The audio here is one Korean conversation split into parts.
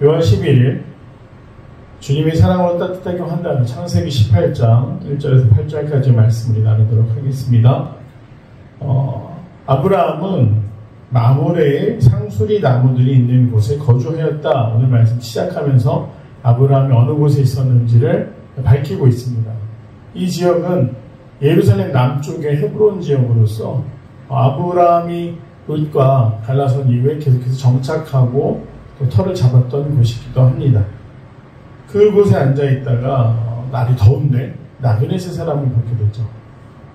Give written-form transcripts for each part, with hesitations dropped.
6월 11일 주님이 사랑으로 따뜻하게 한다는 창세기 18장 1절에서 8절까지 말씀을 나누도록 하겠습니다. 아브라함은 마므레의 상수리 나무들이 있는 곳에 거주하였다. 오늘 말씀 시작하면서 아브라함이 어느 곳에 있었는지를 밝히고 있습니다. 이 지역은 예루살렘 남쪽의 헤브론 지역으로서 아브라함이 롯과 갈라선 이후에 계속해서 정착하고 또 터를 잡았던 곳이기도 합니다. 그곳에 앉아있다가 날이 더운데 나그네세 사람을 보게 되죠.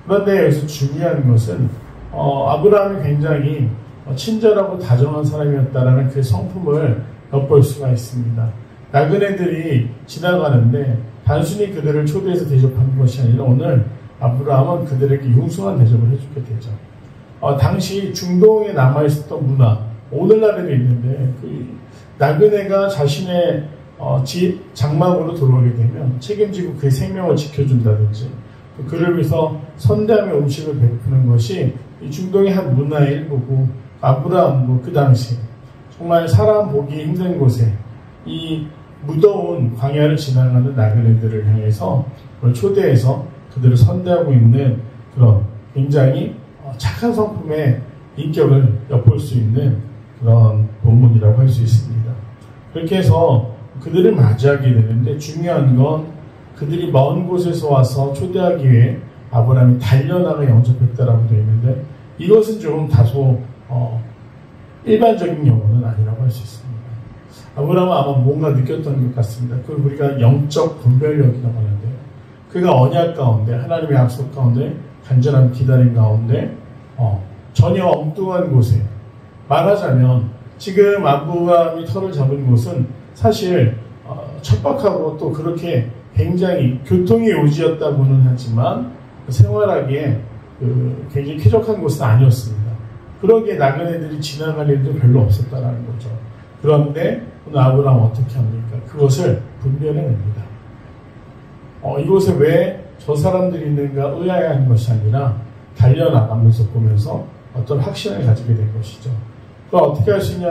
그런데 여기서 중요한 것은 아브라함이 굉장히 친절하고 다정한 사람이었다라는 그 성품을 엿볼 수가 있습니다. 나그네들이 지나가는데 단순히 그들을 초대해서 대접하는 것이 아니라 오늘 아브라함은 그들에게 융숭한 대접을 해주게 되죠. 당시 중동에 남아있었던 문화, 오늘날에도 있는데 그 나그네가 자신의 집 장막으로 들어오게 되면 책임지고 그의 생명을 지켜준다든지 그를 위해서 선대하며 음식을 베푸는 것이 이 중동의 한 문화의 일부고 아브라함도 그 당시 정말 사람 보기 힘든 곳에 이 무더운 광야를 지나가는 나그네들을 향해서 초대해서 그들을 선대하고 있는 그런 굉장히 착한 성품의 인격을 엿볼 수 있는 그런 본문이라고 할 수 있습니다. 그렇게 해서 그들을 맞이하게 되는데 중요한 건 그들이 먼 곳에서 와서 초대하기 위해 아브라함이 달려나가 영접했다라고 되어 있는데 이것은 조금 다소 일반적인 경우는 아니라고 할 수 있습니다. 아브라함은 아마 뭔가 느꼈던 것 같습니다. 그걸 우리가 영적 분별력이라고 하는데 그가 언약 가운데 하나님의 약속 가운데 간절한 기다림 가운데 전혀 엉뚱한 곳에 말하자면 지금 아브라함이 터를 잡은 곳은 사실 척박하고 또 그렇게 굉장히 교통이 요지였다고는 하지만 생활하기에 굉장히 쾌적한 곳은 아니었습니다. 그러기에 나그네들이 지나갈 일도 별로 없었다는 거죠. 그런데 오늘 아브라함은 어떻게 합니까? 그것을 분별해냅니다. 이곳에 왜 저 사람들이 있는가 의아해하는 것이 아니라 달려나가면서 보면서 어떤 확신을 가지게 된 것이죠. 그걸 어떻게 할 수 있냐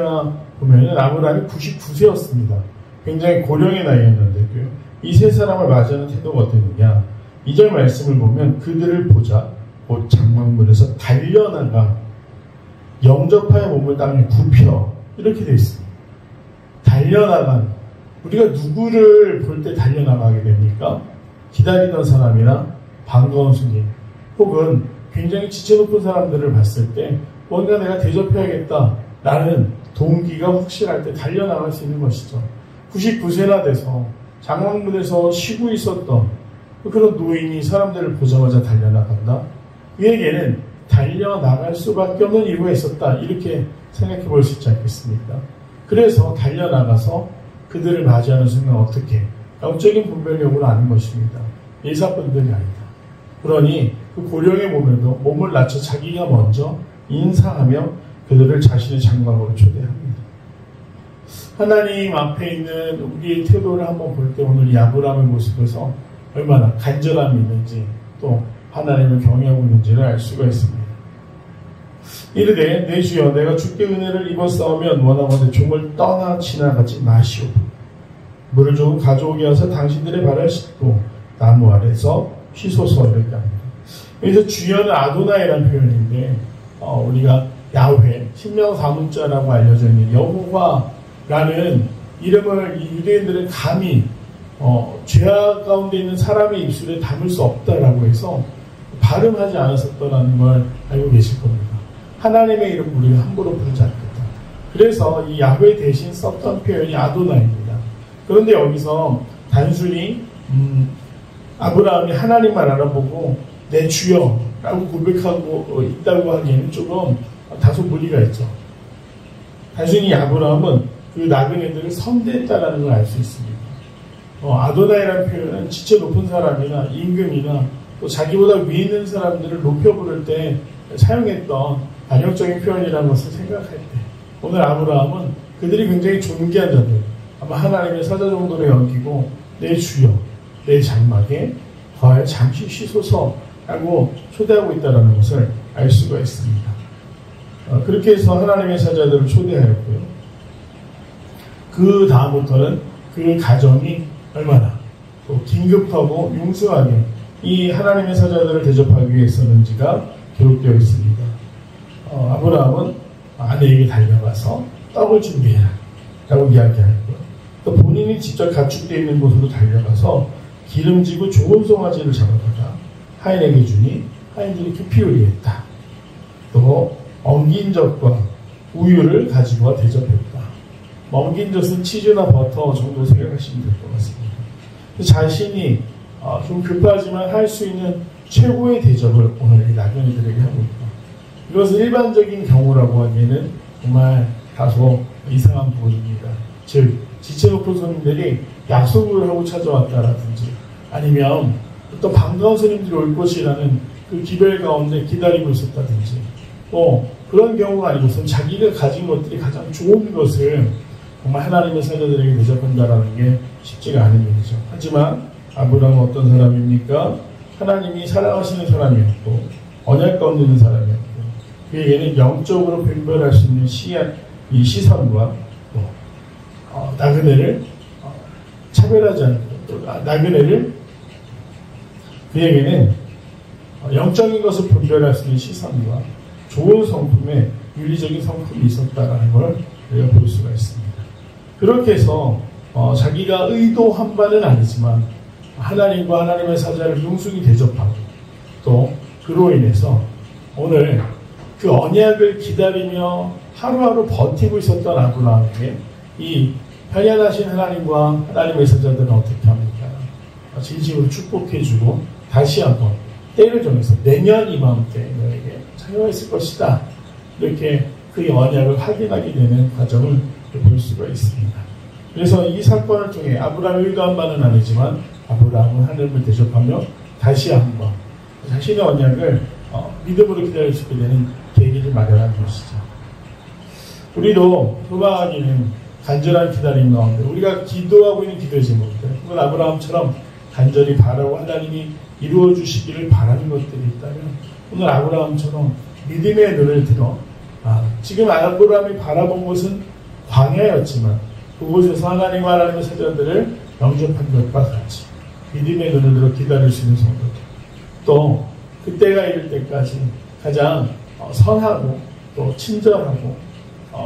보면은 아브라함이 99세였습니다. 굉장히 고령의 나이였는데도요. 이 세 사람을 맞이하는 태도가 어땠느냐. 2절 말씀을 보면 그들을 보자 곧 장막문에서 달려나가 영접하여 몸을 땅에 굽혀 이렇게 되어 있습니다. 달려나간 우리가 누구를 볼 때 달려나가게 됩니까? 기다리던 사람이나 반가운 손님 혹은 굉장히 지체 높은 사람들을 봤을 때 뭔가 내가 대접해야겠다라는 동기가 확실할 때 달려나갈 수 있는 것이죠. 99세나 돼서 장막문에서 쉬고 있었던 그런 노인이 사람들을 보자마자 달려나간다? 그에게는 달려나갈 수밖에 없는 이유가 있었다. 이렇게 생각해 볼 수 있지 않겠습니까? 그래서 달려나가서 그들을 맞이하는 순간 어떻게 영적인 분별력으로 아는 것입니다. 예사분들이 아니다. 그러니 그 고령의 몸을 낮춰 자기가 먼저 인사하며 그들을 자신의 장막으로 초대합니다. 하나님 앞에 있는 우리의 태도를 한번 볼 때 오늘 이 아브라함의 모습에서 얼마나 간절함이 있는지 또 하나님을 경외하고 있는지를 알 수가 있습니다. 이르되 내 주여 내가 주께 은혜를 입었사오면 원하건대 종을 떠나 지나가지 마시오. 물을 조금 가져오게 하사 당신들의 발을 씻고 나무 아래서 쉬소서 이렇게 합니다. 여기서 주여는 아도나이라는 표현인데 우리가 야훼, 신명 사문자라고 알려져 있는 여호와라는 이름을 이 유대인들은 감히 죄악 가운데 있는 사람의 입술에 담을 수 없다라고 해서 발음하지 않았었다는 걸 알고 계실 겁니다. 하나님의 이름 우리가 함부로 부르지 않겠다. 그래서 이 야훼 대신 썼던 표현이 아도나입니다. 그런데 여기서 단순히 아브라함이 하나님만 알아보고 내 주여라고 고백하고 있다고 하기에는 조금 다소 무리가 있죠. 단순히 아브라함은 그 나그네들을 선대했다는 걸 알 수 있습니다. 아도나이라는 표현은 지체 높은 사람이나 임금이나 또 자기보다 위에 있는 사람들을 높여 부를 때 사용했던 반역적인 표현이라는 것을 생각할 때 오늘 아브라함은 그들이 굉장히 존귀한 자들 아마 하나님의 사자 정도로 여기고 내 주여 내 장막에 거하여 잠시 쉬소서라고 초대하고 있다는 것을 알 수가 있습니다. 그렇게 해서 하나님의 사자들을 초대하였고요. 그 다음부터는 그 가정이 얼마나 또 긴급하고 융숭하게 이 하나님의 사자들을 대접하기 위해서는지가 기록되어 있습니다. 아브라함은 아내에게 달려가서 떡을 준비해라 라고 이야기하고, 또 본인이 직접 가축되어 있는 곳으로 달려가서 기름지고 좋은 송아지를 잡아다가 하인에게 주니 하인들이 급히 요리했다. 또 엉긴 젖과 우유를 가지고 대접했다. 엉긴 젖은 치즈나 버터 정도 생각하시면 될 것 같습니다. 자신이 좀 급하지만 할 수 있는 최고의 대접을 오늘 이 나그네들에게 하고 있다. 이것은 일반적인 경우라고 하기에는 정말 다소 이상한 부분입니다. 즉 지체놓고 손님들이 약속을 하고 찾아왔다라든지, 아니면 또 반가운 손님들이 올 것이라는 그 기별 가운데 기다리고 있었다든지, 그런 경우가 아니고선 자기가 가진 것들이 가장 좋은 것을 정말 하나님의 사자들에게 대접한다라는 게 쉽지가 않은 일이죠. 하지만 아브라함은 어떤 사람입니까? 하나님이 사랑하시는 사람이었고 언약 가운데 있는 사람이었고, 그에게는 영적으로 분별할 수 있는 이 시선과 나그네를 차별하지 않고, 또 나그네를 그에게는 영적인 것을 분별할 수 있는 시선과 좋은 성품에 윤리적인 성품이 있었다는 걸 우리가 볼 수가 있습니다. 그렇게 해서 자기가 의도한 바는 아니지만 하나님과 하나님의 사자를 융숭히 대접하고, 또 그로 인해서 오늘 그 언약을 기다리며 하루하루 버티고 있었던 아브라함에게 이 편안하신 하나님과 하나님의 사자들은 어떻게 합니까? 진심으로 축복해주고 다시 한번 때를 정해서 내년 이맘때 너에게 자녀가 있을 것이다, 이렇게 그 언약을 확인하게 되는 과정을 볼 수가 있습니다. 그래서 이 사건을 통해 아브라함이 의도한 바는 아니지만 아브라함은 하나님을 대접하며 다시 한번 자신의 언약을 믿음으로 기다릴 수 있게 되는 계기를 마련한 것이죠. 우리도 소망하기는 간절한 기다림 가운데 우리가 기도하고 있는 기도의 제목들, 혹은 아브라함처럼 간절히 바라고 하나님이 이루어 주시기를 바라는 것들이 있다면, 오늘 아브라함처럼 믿음의 눈을 들어 지금 아브라함이 바라본 곳은 광야였지만 그곳에서 하나님과 하나님의 사자들을 영접한 것과 같이 믿음의 눈을 들어 기다릴 수 있는 성도들, 또 그때가 이를 때까지 가장 선하고 또 친절하고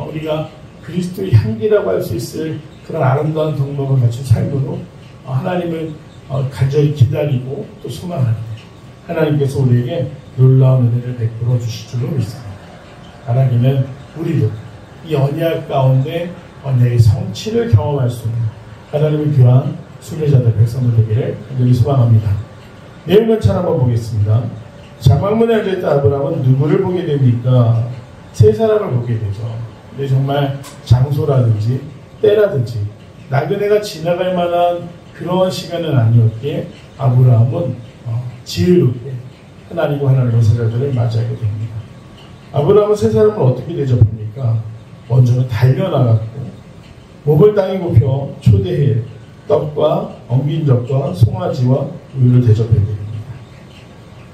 우리가 그리스도의 향기라고 할 수 있을 그런 아름다운 덕목을 갖춘 삶으로 하나님을 간절히 기다리고 또 소망하는 하나님께서 우리에게 놀라운 은혜를 베풀어 주실 줄로 믿습니다. 바라기는 우리도 이 언약 가운데 언약의 성취를 경험할 수 있는 하나님의 귀한 순례자들 백성들 되기를 간절히 소망합니다. 내용 전찬 한번 보겠습니다. 장막문에 앉아있던 아브라함은 누구를 보게 됩니까? 세 사람을 보게 되죠. 근데 정말 장소라든지 때라든지 나그네가 지나갈 만한 그런 시간은 아니었기에 아브라함은 지혜롭게 하나님과 하나님의 사자들을 맞이하게 됩니다. 아브라함은 세 사람을 어떻게 대접합니까? 먼저는 달려나갔고 몸을 땅에 굽혀 초대해 떡과 엉긴 젖과 송아지와 우유를 대접해 드립니다.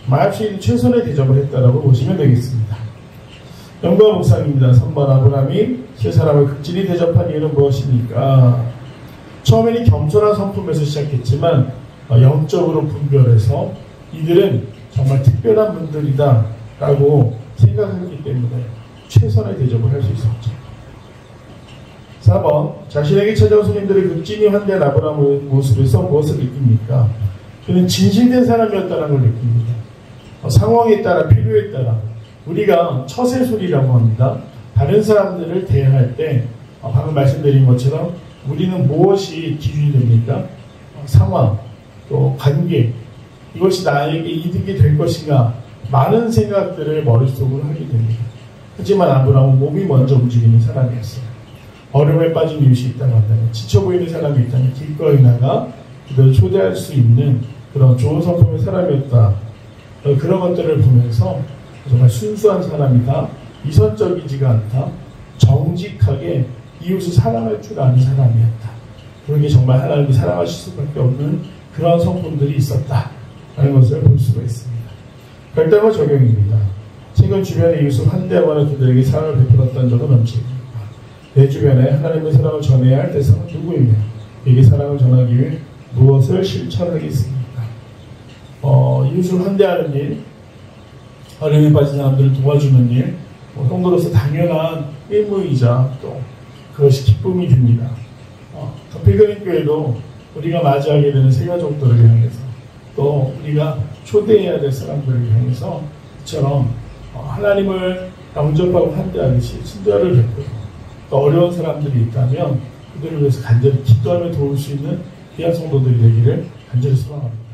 마치 최선의 대접을 했다라고 보시면 되겠습니다. 영광 목사입니다. 3번 아브라함이 세 사람을 극진히 대접한 이유는 무엇입니까? 처음에는 겸손한 성품에서 시작했지만 영적으로 분별해서 이들은 정말 특별한 분들이다 라고 생각했기 때문에 최선의 대접을 할 수 있었죠. 4번 자신에게 찾아온 손님들을 극진히 환대한 아브라함의 모습에서 무엇을 느낍니까? 그는 진실된 사람이었다는 걸 느낍니다. 상황에 따라 필요에 따라 우리가 처세술이라고 합니다. 다른 사람들을 대할 때 방금 말씀드린 것처럼 우리는 무엇이 기준이 됩니까? 상황, 또 관계, 이것이 나에게 이득이 될 것인가, 많은 생각들을 머릿속으로 하게 됩니다. 하지만 아브라함은 몸이 먼저 움직이는 사람이었어요. 어려움에 빠진 이웃이 있다고 한다면, 지쳐 보이는 사람이 있다면 기꺼이 나가 그들을 초대할 수 있는 그런 좋은 성품의 사람이었다. 그런 것들을 보면서 정말 순수한 사람이다, 이선적이지가 않다, 정직하게 이웃을 사랑할 줄 아는 사람이었다. 그러게 정말 하나님이 사랑하실 수밖에 없는 그런 성품들이 있었다 라는 것을 볼 수가 있습니다. 별다른 적용입니다. 최근 주변의 이웃을 환대하거나 그들에게 사랑을 베풀었던 적은 없습니다. 내 주변에 하나님의 사랑을 전해야 할 대상은 누구이며 에게 사랑을 전하기 위해 무엇을 실천하겠습니까? 이웃을 환대하는 일, 어려움에 빠진 사람들을 도와주는 일, 성도로서 당연한 의무이자 또 그것이 기쁨이 됩니다. 더 필그림 교회도 우리가 맞이하게 되는 세가족들을 향해서 또 우리가 초대해야 될 사람들을 향해서 이처럼 하나님을 영접하고 환대하듯이 친절을 베풀고 또 어려운 사람들이 있다면 그들을 위해서 간절히 기도하며 도울 수 있는 귀한 성도들이 되기를 간절히 소망합니다.